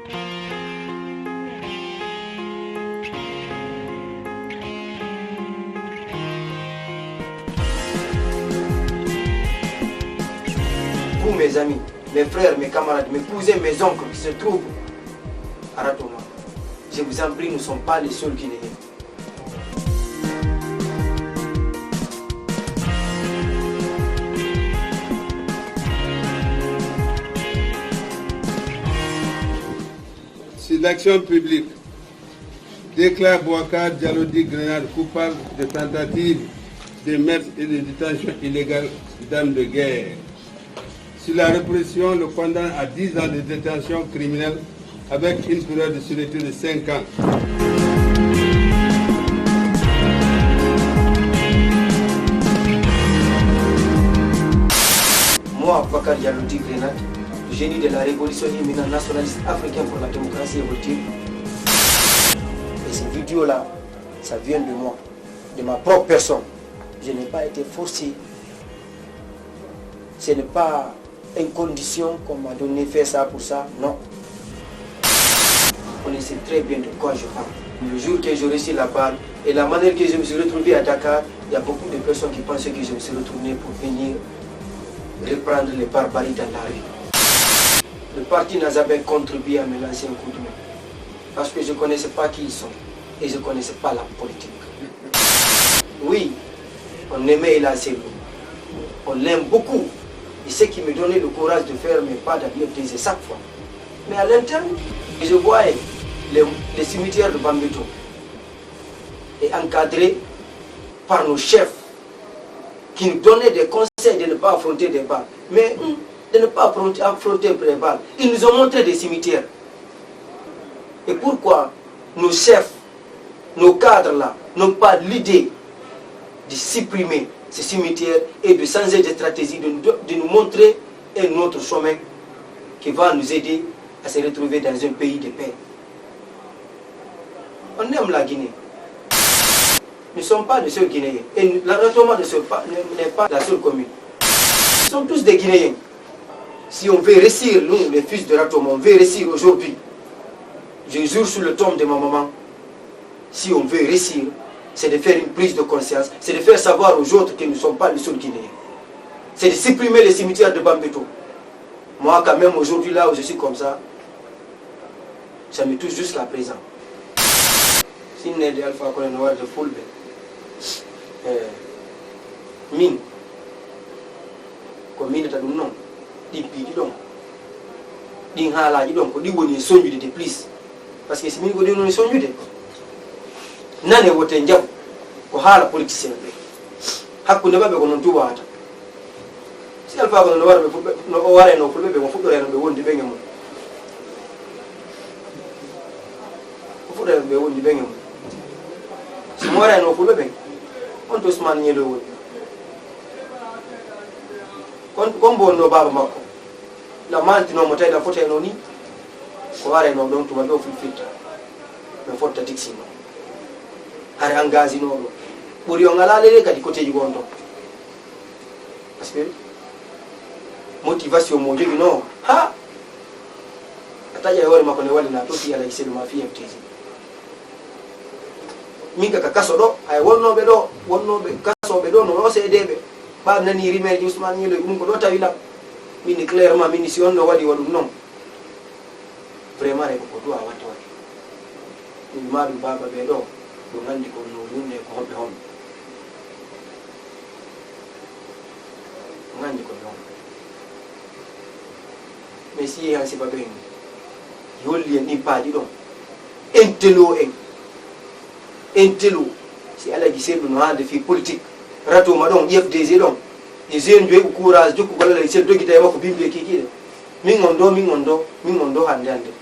Vous, mes amis, mes frères, mes camarades, mes cousins, mes oncles qui se trouvent à Ratoma, je vous en prie, nous ne sommes pas les seuls Guinéens. Si l'action publique déclare Boubacar Diallo-Di Grenade coupable de tentative de meurtre et de détention illégale d'armes de guerre, si la répression le condamne à 10 ans de détention criminelle avec une période de sûreté de 5 ans. Moi, Boubacar Diallo-Di Grenade, génie de la révolution éminent nationaliste africain pour la démocratie évolutive. Et ces vidéos-là, ça vient de moi, de ma propre personne. Je n'ai pas été forcé. Ce n'est pas une condition qu'on m'a donné faire ça pour ça, non. On sait très bien de quoi je parle. Le jour que j'ai reçu la balle et la manière que je me suis retrouvé à Dakar, il y a beaucoup de personnes qui pensaient que je me suis retourné pour venir reprendre les barbaries dans la rue. Le parti n'a jamais contribué à me lancer un coup de main. Parce que je ne connaissais pas qui ils sont et je ne connaissais pas la politique. Oui, on aimait El Hadj Seydou. On l'aime beaucoup. Et ce qui me donnait le courage de faire mes pas d'avenir plaisir chaque fois. Mais à l'interne, je voyais les cimetières de Bambeto et encadrés par nos chefs qui nous donnaient des conseils de ne pas affronter des balles. Mais de ne pas affronter les balles. Ils nous ont montré des cimetières. Et pourquoi nos chefs, nos cadres là, n'ont pas l'idée de supprimer ces cimetières et de changer de stratégie, de nous montrer un autre chemin qui va nous aider à se retrouver dans un pays de paix. On aime la Guinée. Nous ne sommes pas les seuls Guinéens. Et la Ratoma n'est pas la seule commune. Nous sommes tous des Guinéens. Si on veut réussir, nous, les fils de Ratoma, on veut réussir aujourd'hui. Je jure sur le tombe de ma maman. Si on veut réussir, c'est de faire une prise de conscience, c'est de faire savoir aux autres que nous ne sommes pas les seuls Guinéens. C'est de supprimer les cimetières de Bambeto. Moi, quand même, aujourd'hui, là où je suis comme ça me touche jusqu'à présent. Si nous sommes des Alpha Colonel de Fulbe, mine, comme mine, non, di pidi donc, di hala di donc, di woni sonju de plus, parce que si mine ko di non sonju de, nane wote njam ko hala politicien be, hakkunde babbe ko non tubata. Si Alpha Colonel warbe fulbe no o ware no fulbe be mo fuddore no be wondi be ngam. Ko fuddore be wondi be ngam. Si mo ware no fulbe be on to Ousmane Nyelo woni. Kon bonno baba makko la manti no mo tayda fote no ni ko ware no don to mabe fulfitta be fotta tixino har engagé no do buri on ala lele kadi côté ji gondo parce que motivation mo jogi no ha ataja yore makko ne wali na to ti ala isel ma fi FTZ minga ka kaso do ay wonno be kaso be do no sedebe ba nani rimer Ousmane Nyelo dum ko do tawi la mini clairement mini si on no wadi wadum non vraiment re ko do a wato ni madu baba be do ngandi ko no lunne ko hobe hon ngandi ko non mais si en si ba ben yolli ni paadi do entelo si ala gi sedu no hande fi politique Ratoma don FDZ don e zen do e courage jukku golla le sel dogita e makko bimbe kikide min ngondo hande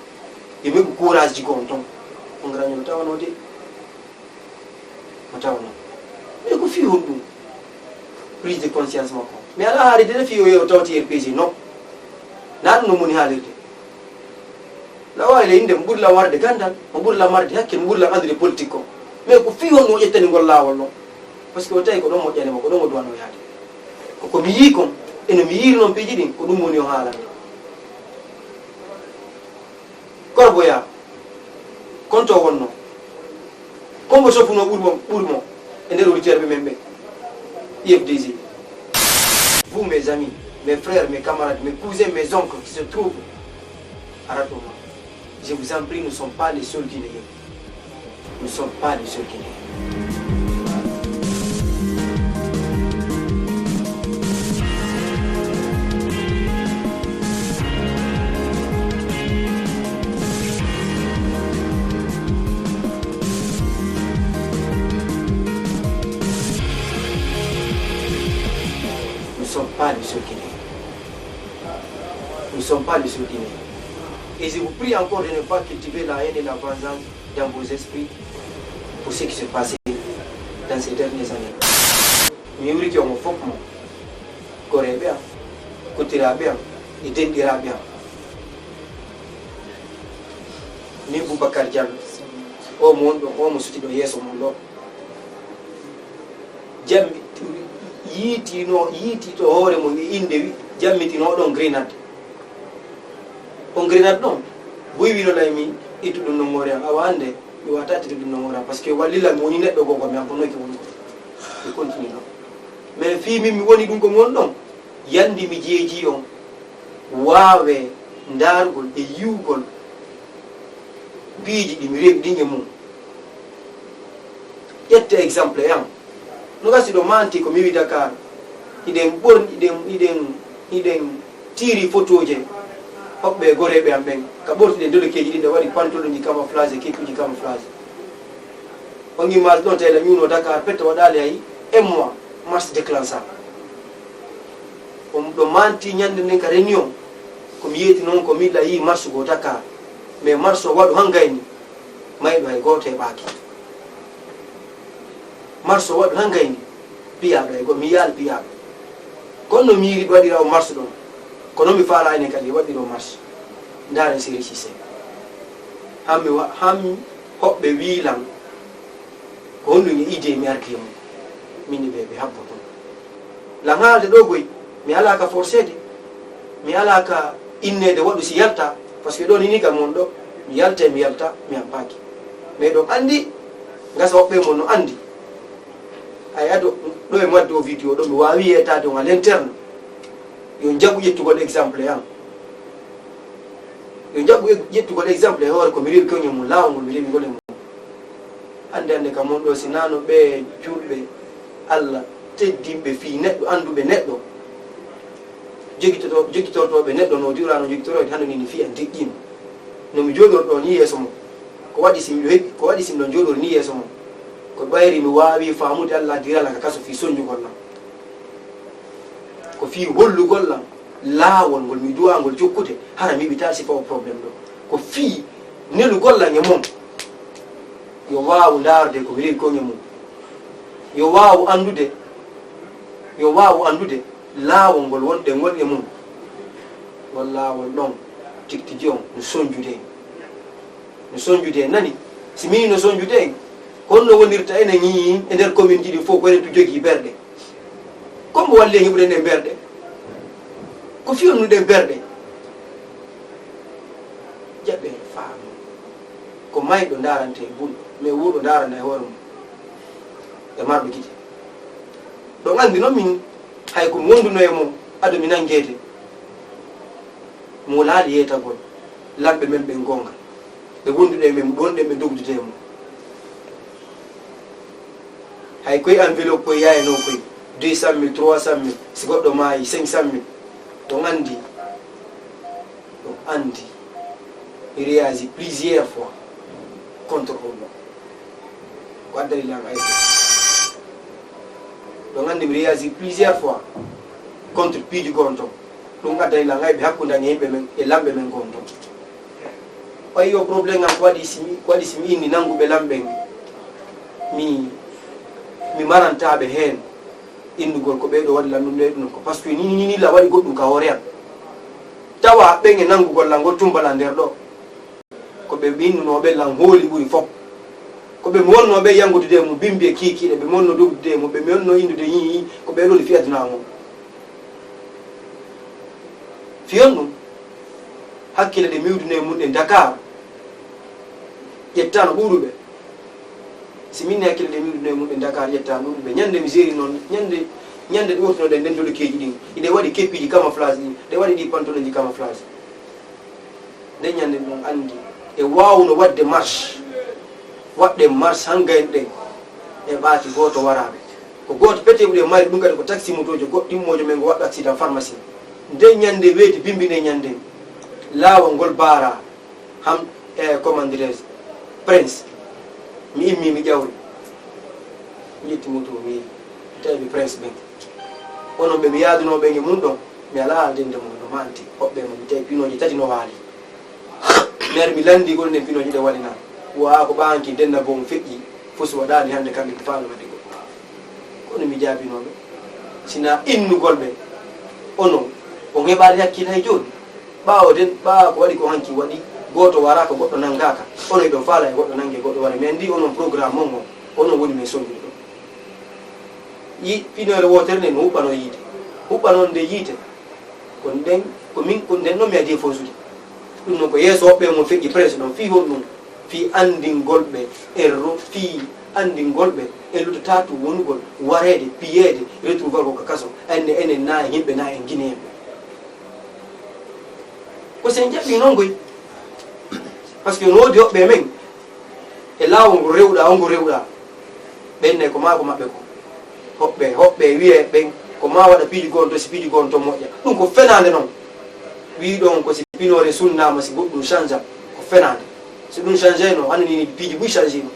e me courage ji gon ton on granyo tawano de matawano e ko fi hondu prise de conscience makko mais ala haade de fi yo tawti RPG non nan no moni haalirde la wale inde mburla warde gandal mburla marde hakke mburla andre politique ko mais ko fi hondu yettani gol lawol non parce que o tawi ko ɗon moƴƴane makko ɗon o duwano yaade koko mi yii kon eno mi yiiri noon piiji ɗin ko ɗum woni o haalande Corboya, Conto Wono, Combo Sopuno Urmo, et les routières même. IFDZ. Vous, mes amis, mes frères, mes camarades, mes cousins, mes oncles qui se trouvent à Ratoma, je vous en prie, nous ne sommes pas les seuls Guinéens. Nous ne sommes pas les seuls Guinéens. Nous ne sommes pas les seuls Guinéens. Nous ne sommes pas les seuls Guinéens. Et je vous prie encore de ne pas cultiver la haine et la vengeance dans vos esprits pour ce qui se passait dans ces dernières années. Nous qui ont fait Corée bien, Kotira bien, et Dendira bien. Ni Boubacar Diallo, au monde, au monde, au yes, au monde. Yiti to hore mo inde wi jammitino don grenade on grenade non boy wi lo lay mi itu dum no ngore awande mi watati dum no ngora parce que walila mo ni neddo gogo mi am ko noki woni ko continue non mais fi mi woni dum ko mon don yandi mi jeeji on waawe ndargol e yugol biiji di mi rebi dinge mum yette exemple yam no gasi do manti ko mi wi Dakar iden bon iden tiri photoje hobbe gorebe am ben ka borti de dole keji dinde wadi pantolo ni camouflage kekuji camouflage on image don tele nyuno Dakar pette wadale ay et moi mars déclencha do manti nyande nen ka réunion ko mi yeti non ko mi la yi mars go Dakar mais mars o wadu hangayni maydo ay gote baaki marso wadu hangayni piyaɓe go mi yaal piyaɓe kono mi yiri waɗirawo marche ɗon kono mi faala ene kadi waɗiro marche ndaren série Cissé hammi hoɓɓe wiilan ko honduñe idée mi arki mum minni ɓe habbo toon lan haalde ɗo goy mi alaka forcéde mi alaka innede waɗu si yalta par ce que ɗon ini kam mon ɗo mi yalta mi yalta mi hampaki mais ɗon andi gasa hoɓɓe mon no andi ay ado do e wadde o vidéo do mi wawi yetade on à l'interne yo jabu yettugol exemple yam yo jabu yettugol exemple e hoore ko mi rewi ko nyum lawngol mi rewi gole mum ande kam mon do sinano be julbe Allah teddimbe fi neddo andube neddo jogitotobe neddo no diurano jogitoro hande ni fi en diggino no mi jodor do ni yeso mo ko wadi sim hebi ko wadi sim don jodor ni yeso mo ko bayri mi waawi faamude Allah dirala ka kaso fi soñjugol lam ko fi hollugol lam laawol ngol mi duwangol jokkude hara mi ɓita si fawo probléme ɗo ko fi nelugol lam e mum yo waawu ndaarde ko mi rewi koñe mum yo waawu andude laawol ngol wonɗe ngol e mum ngol laawol ɗon tigtigi on no sonjude nani si mini no sonjude honno wonirta ene ñii e nder commune ji ɗi fof ko enen to jogii berɗe comme walle heɓude nden berɗe ko fiyonnuɗen berɗe jaɓɓe faamo ko mayɗo darante e bulɗo mais wuuɗo darana e hoore mum e marɗo gite ɗon anndi noon min hay komi wonduno e mum ado mi nanguede mo laaɗi yeetagol lamɓe men ɓe gonga ɓe wonduɗe e men wonɗen ɓe dogdude e mum hay koye enveloppe koye yaye noon koye 200 000 300 000 si goɗɗo maayi 500 000 ɗon andi il réagi plusieurs fois contre ɗum ko addani lan ayde ɗon andi mi réagi plusieurs fois contre piiji gon ton ɗum addani lan ayɓe hakkude an e yimɓe men e lamɓe men gon ton ɓayi o probléme am ko waɗi simi inni nanguɓe lamɓen mi marantaɓe heen indugol ko ɓeɗo waɗi lan ɗum ɗe ɗum ko par ce que ni la waɗi goɗɗum ka hoore am tawa ɓen e nangugol lan go tumbala nder ɗo ko ɓe innunoɓe lan hooli ɓuri fof ko ɓe mi wonnoɓe yangudude e mum bimbi e kiikiɗe ɓe mi wonno dogdude e mum ɓe mi wonno innude yii ko ɓeɗoli fi aduna mum fiyon ɗum hakkille ɗe miwdune e mum ɗe Dakar yettano ɓuuɗuɓe si min hakkille de miɗuno mumɓe Dakar yettano ɓuuɗuɓe ñande mi séri noon ñande ɗe wurtinoɗe nden tolo keeji ɗin iɗe waɗi keppiji camouflage ɗi ɗe waɗi ɗi pantalon ji camouflage nde ñande ɗum andi e wawno wadde marche waɗɗe marche han gayn ɗen e ɓaati goto waraɓe ko goto peteɓuɗe mari ɗum kadi ko taxi motojo goɗɗimmojo men go waɗɗo accident pharmacie nde ñande weeti bimbine ñande laawol ngol baara ham comment dirais-je prince mi immi mi ƴawri mi ƴetti moto mi tawi prince ɓen onon ɓe mi yaadunoɓe e mum ɗon mi ala aldende mum no manti hoɓɓe mo mi tawi pinoji tati no waali mi ari mi landi gol nden pinoji ɗe waɗina wa ko ɓanki denna bo mo feƴƴi fof so waɗani hannde kamɓe ko faano waɗi gol kono mi jaabinoɓe sina innugol ɓe onon on heɓani hakkille hay joni ɓaawo den ɓaawa ko waɗi ko hanki waɗi goto wara ko goɗɗo nanngaka onon eɗon faala e goɗɗo nangue goɗɗo wara mi andi onon programme on o onon woni min sondude ɗon yi pinoere wotere nde no huɓɓano yiite huɓɓanon nde yiite ko nden ko nden noon mi adi fo sude ɗum noon ko yeeso hoɓɓe mo feƴƴi presse ɗon fi hon ɗum fi andingol ɓe fi andingol ɓe e luttotatu wonugol wareede piyeede retrouver ko kaso enen na e yimɓe na en guinéenɓe ko sen jaɓɓi noon goy par ce que no woodi hoɓɓe men e laawol ngo rewɗa o ngo rewɗa ɓenne ko ma ko maɓɓe ko hoɓɓe wiye ɓen ko ma waɗa piiji goon to si piiji goon to moƴƴa ɗum ko fenade noon wi ɗon ko si pinore sunnama si goɗɗum change ko fenade so ɗum change no annani piiji ɓuy change no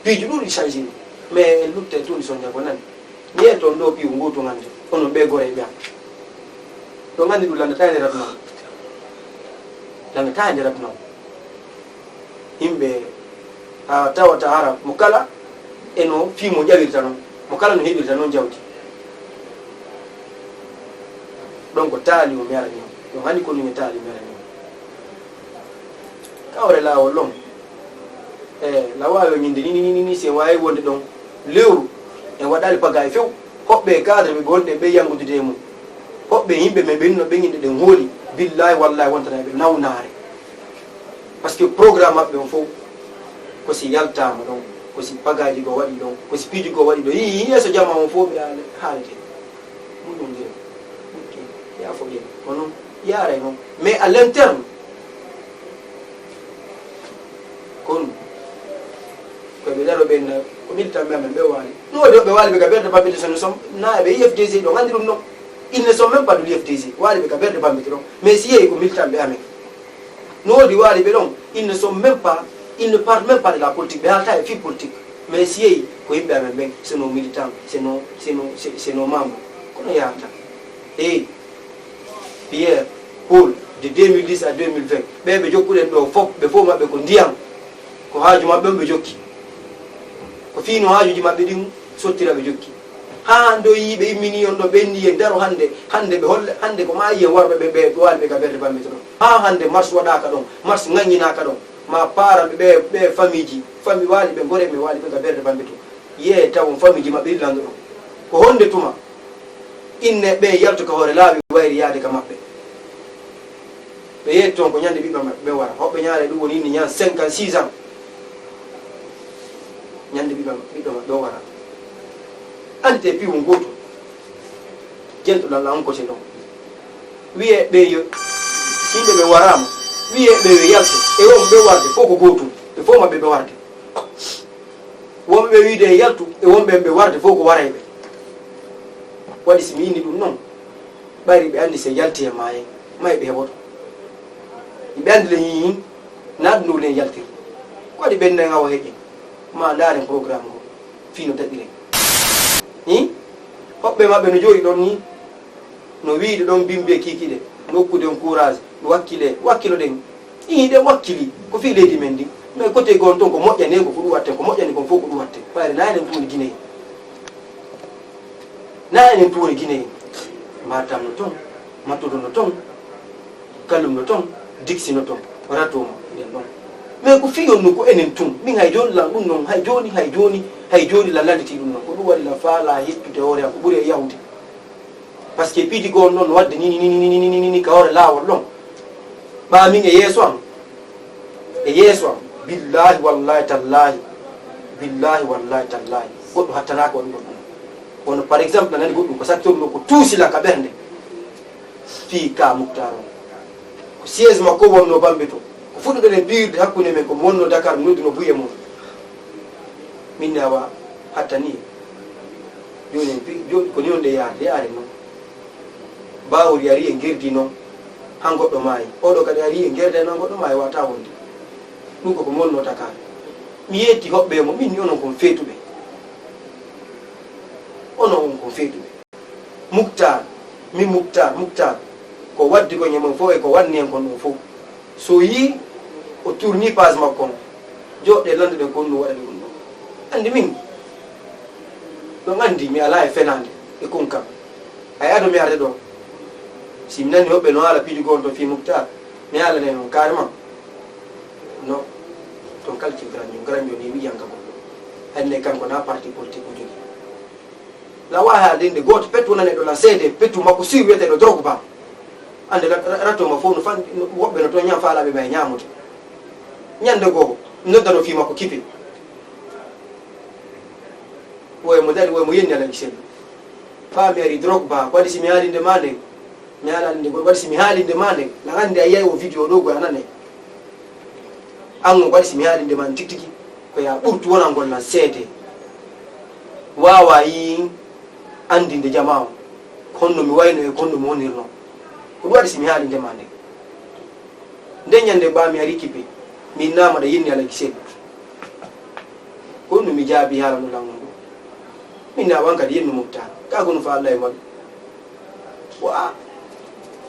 piiji ɗuɗi change no mais lutte tuuɗi soña ko nani mi yiyat toon ɗo piiw ngutu gande onon ɓe gore ɓeya ɗo gandi ɗum landata e nderat noon landata e nderat noon yimɓe ha tawata hara mo kala eno fiimo ƴawirta noon mo kala no heɓirta noon jawdi ɗon ko taali o mi arani on ɗon hanni ko numi taali mi arani on kawre laawol ɗon la wawi o ñinde ni se wawi wonde ɗon lewru en waɗali paga e few hoɓɓe cadre ɓe gonɗe ɓe yangudude mum hoɓɓe yimɓe men ɓenno ɓe yimɗe ɗen hooli billahi wallahi wontanaɓe nawnaare par ce que programme maɓɓe on fof kosi yaltama ɗon kosi pagaji go waɗi ɗon kosi piiji go waɗi ɗo yi yeeso jamma on fof ɓe haalete muɗum ndiro yafo ƴen kono yaara noon mais à l'interne kono koɓe ɗaɗo ɓen ko militant ɓe amen ɓe waali no waɗi ɓe waali ɓe ka ɓerde bambite so ne som na ɓe IFDG ɗo andi ɗum noon ils ne sont même pas de l'IFDG waali ɓe ka ɓerde bambite ɗon mais si yeeyi ko militant ɓe amen no waɗi waali ɓe ɗon ils ne sont même pas ils ne parlent même pas de la politique ɓe haalta e fi politique mais si yeeyi ko yimɓe amen ɓen c'est nos militants c'est nos membres kono yahata eyi Pierre Paul de 2010 à 2020 ɓe jokkuɗen ɗo fof ɓe fof maɓɓe ko ndiyam ko haaju maɓɓe on ɓe jokki ko fiino haajuji maɓɓe ɗin sottira ɓe jokki ha ndo yiiɓe immini on ɗo ɓenni en daro hande ɓe holle hande ko ma yiyen warɓe ɓe waali ɓe ka berde bambito ɗon ha hande marche waɗaka ɗon marche ŋaññinaka ɗon ma paaraɓe ɓe famille ji famille waali ɓe gore ɓe waali ɓe ka berde bambito yee tawon famille ji maɓɓe ɗiɗanɗo ɗon ko honde tuma inne ɓe yalto ka hoore laawi wayri yaade ka maɓɓe ɓe yetti toon ko ñande ɓiɓɓe maɓɓe ɓe wara hoɓɓe ñaare ɗum woni inni ñan 56 ans ñande ɓiɓɓe maɓɓe o wara andi te piiwu gootu jentoɗan la on côté ɗon wiye ɓe yo yimɓe ɓe warama wiye ɓe yo yalte e wonɓe ɓe warde fof ko gootum ɓe fof maɓɓe ɓe warde wonɓe ɓe wiide e yaltu e wonɓe ɓe warde fof ko warayɓe waɗi si mi inni ɗum noon ɓayri ɓe andi se yalti e maaye may ɓe heɓoto ɓe andi le yiin naɗu ndu len yaltir waɗi ɓenden awa heƴen ma ndaaren programme ngo fino daɗiren i hoɓɓe maɓɓe no jooɗi ɗon ni no wiide ɗon bimbe kikiɗe nokkude on courage wakkilo ɗen ɗen wakkili ko fi leydi men ndi mais côté gon toon ko moƴƴanego ko ɗum watten ko moƴƴani kon fof ko ɗum watte ɓayre na enen tuwoni Guinée na enen tuwoni Guinée Matam no toon Matuto no toon Kallum no toon Dixi no toon ratoma nden ɗon mais ko fiyon no ko enen tun min hay joni lan ɗum noon hay joni la landiti ɗum noon ko ɗum waɗi la faala hettude hoore am ko ɓuuri e yawde par ce que piiji goon noon no wadde ni ka hoore laawol ɗon ɓa min e yeeso am billahi wallahi tallahi billahi wallahi tallahi goɗɗo hattanaka won goɗɗum wono par exemple nani goɗɗum ko saktorno ko tuusila ka ɓernde fi ka Moukhtar o ko siège makko wonno Bambe to ko fuɗɗoɗen birde hakkude men ko wonno Dakar nodduno buye mum min awa hattani joni ko ni on ɗe yaare noon bawori ari e gerdi noon han goɗɗo maayi oɗo kadi ari e gerde noon goɗɗo maayi wata wonde ɗum koko wonno Dakar mi yetti hoɓɓe mo min ni onon kon feetuɓe onon on kon feetuɓe Moukhtar min Moukhtar ko waddi ko ñamon fof e ko wanni en kon ɗum fof so yi o tourni page makko on joɗɗe lande ɗen kon ɗum waɗa ɗum ɗo andi min ɗon andi mi ala e fenade e konkam ay ado mi arde ɗo si mi nani hoɓɓe no haala piijugo on to fi Moukhtar mi haalane noon carrément non ton kalki garan joni wiyanka goɗɗo hande kanko na parti politique o jogi la wawi haaldinde goto pettu nane ɗo la seede pettu makko si wiyeteɗo Drogba ande rattoma fof no fan woɓɓe no toon ñam faalaɓe ma e ñamude ñande goo noddano fi makko kipe woymo dari woymo yenni ala gisel faami ari Drogba ko waɗi simi haalinde ma nde mi haalande goɗo waɗi simi haalinde ma nde la hande a yiyay o vidéo ɗo goy anane an o waɗi simi haalinde ma tigui tigui ko ya ɓurtu wona gollan seede wawa yi andinde jama o konno mi wayno e konno mi wonirno ko ɗum waɗi simi haalinde ma nde nde ñande mbami ari kipe min namaɗa yenni ala gisel ko ɗum mi jaabi haala no lamno ɗo min na wan kadi yennu Moukhtar ka kono fa Allah e maɗum wa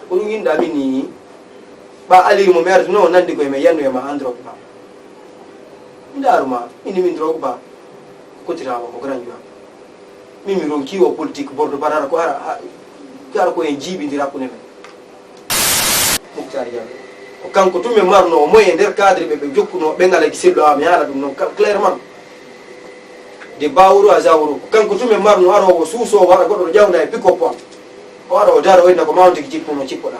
ko ɗum yinɗa min ni ɓa alirmo mi arata non nandi koye men yannu e ma an Drogba mi daruma ini min Drogba kotirama ko grand juam min mi ronki o politique bordo barara ko ara ko en jiibidira hakkude men Moukhtar Diallo ko kanko tumi marno o moye nder cadre ɓe jokkuno ɓe ngala giselɗo ha mi haala ɗum noon clairement de bawuro a zawuro ko kanko tumi marno arowo suusowo waɗa goɗɗo ƴawda e pick-up on o ara o dara o inna ko mawntiki jippuno cippoɗa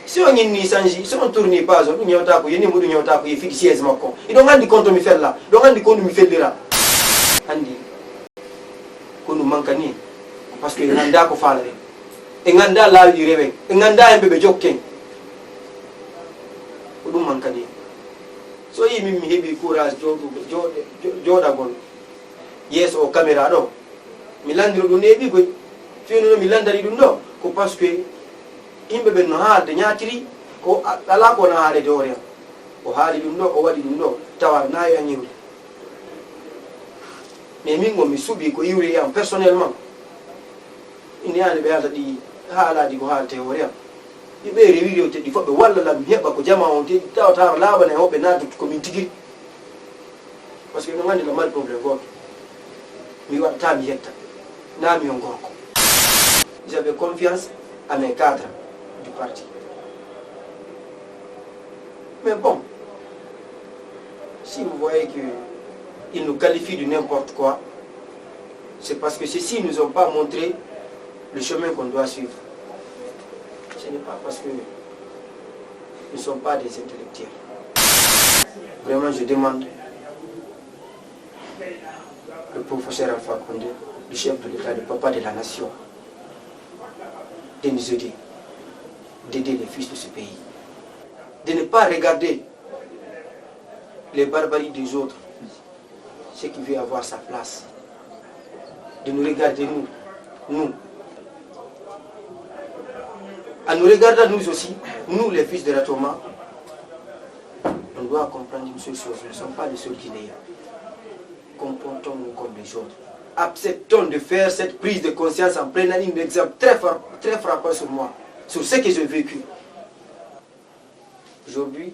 si on ñinni changi si on tourni page on ɗum ñewta ko yenimo ɗum ñewta ko ye fiɗi siège makko iɗon andi compte mi fella ɗon andi ko ɗum mi fellira andi ko ɗum manka ni par ce que e ganda ko falare e ganda laawi rewen e ganda hemɓe ɓe jokken ko ɗum manka ni so yi min mi heeɓi courage jooɗagol yeeso o caméra ɗo mi landiro ɗum neeɓi koy fewnuno mi landari ɗum ɗo ko par ce que yimɓe ɓen no haalde ñaatiri ko ala kona haalede hoore am o haali ɗum ɗo o waɗi ɗum ɗo tawa nayi añirde mais min gon mi suuɓi ko iwri am personnellement inde hande ɓe haalta ɗi haalaji ko haalte hoore am ɓe rewi rewteɗi fof ɓe walla lam mi heɓa ko jama on te tawataro laaɓana e hoɓɓe nattude komin tigui par ce que no gandi no mari probléme goto mi waɗata mi yetta nami on gorko j'avais confiance à mes cadres du parti mais bon si vous voyez qu'ils nous qualifient de n'importe quoi c'est parce que ceux-ci ne nous ont pas montré le chemin qu'on doit suivre. Ce n'est pas parce que nous ne sommes pas des intellectuels. Vraiment, je demande le professeur Alpha Condé, le chef de l'État, le papa de la nation, de nous aider, d'aider les fils de ce pays, de ne pas regarder les barbaries des autres, ce qui veut avoir sa place, de nous regarder nous. En nous regardant nous aussi, nous les fils de Ratoma, on doit comprendre une seule chose, nous ne sommes pas les seuls Guinéens. Comportons-nous comme les autres. Acceptons de faire cette prise de conscience en prenant un exemple très frappant sur moi, sur ce que j'ai vécu. Aujourd'hui,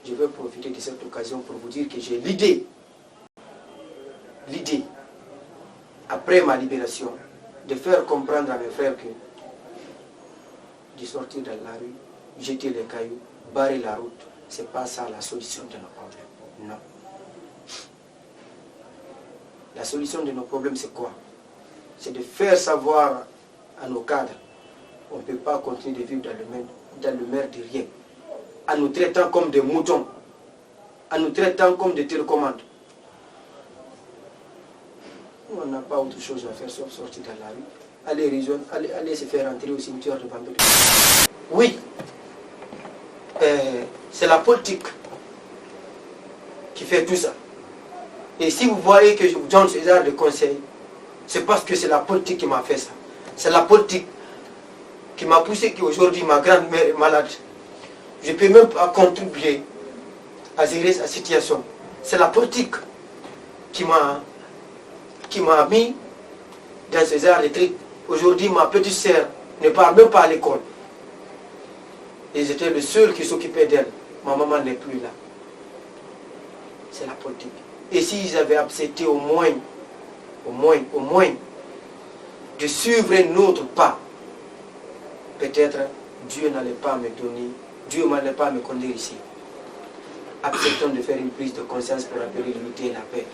je vais profiter de cette occasion pour vous dire que j'ai l'idée, après ma libération, de faire comprendre à mes frères que de sortir dans la rue, jeter les cailloux, barrer la route, c'est pas ça la solution de nos problèmes. Non. La solution de nos problèmes, c'est quoi? C'est de faire savoir à nos cadres qu'on ne peut pas continuer de vivre dans le mer de rien, en nous traitant comme des moutons. en nous traitant comme des télécommandes. Nous, on n'a pas autre chose à faire sauf sortir dans la rue, aller se faire entrer au cimetière de Bambé. Oui, c'est la politique qui fait tout ça. Et si vous voyez que je vous donne ce genre de conseils, c'est parce que c'est la politique qui m'a fait ça. C'est la politique qui m'a poussé qu'aujourd'hui ma grand-mère est malade. Je ne peux même pas contribuer à gérer sa situation. C'est la politique qui m'a mis dans ce genre de trucs. Aujourd'hui, ma petite sœur ne part même pas à l'école. Et j'étais le seul qui s'occupait d'elle. Ma maman n'est plus là. C'est la politique. Et s'ils avaient accepté au moins, de suivre un autre pas, peut-être Dieu n'allait pas me donner, Dieu n'allait pas me conduire ici. Acceptons de faire une prise de conscience pour appeler l'unité et la paix.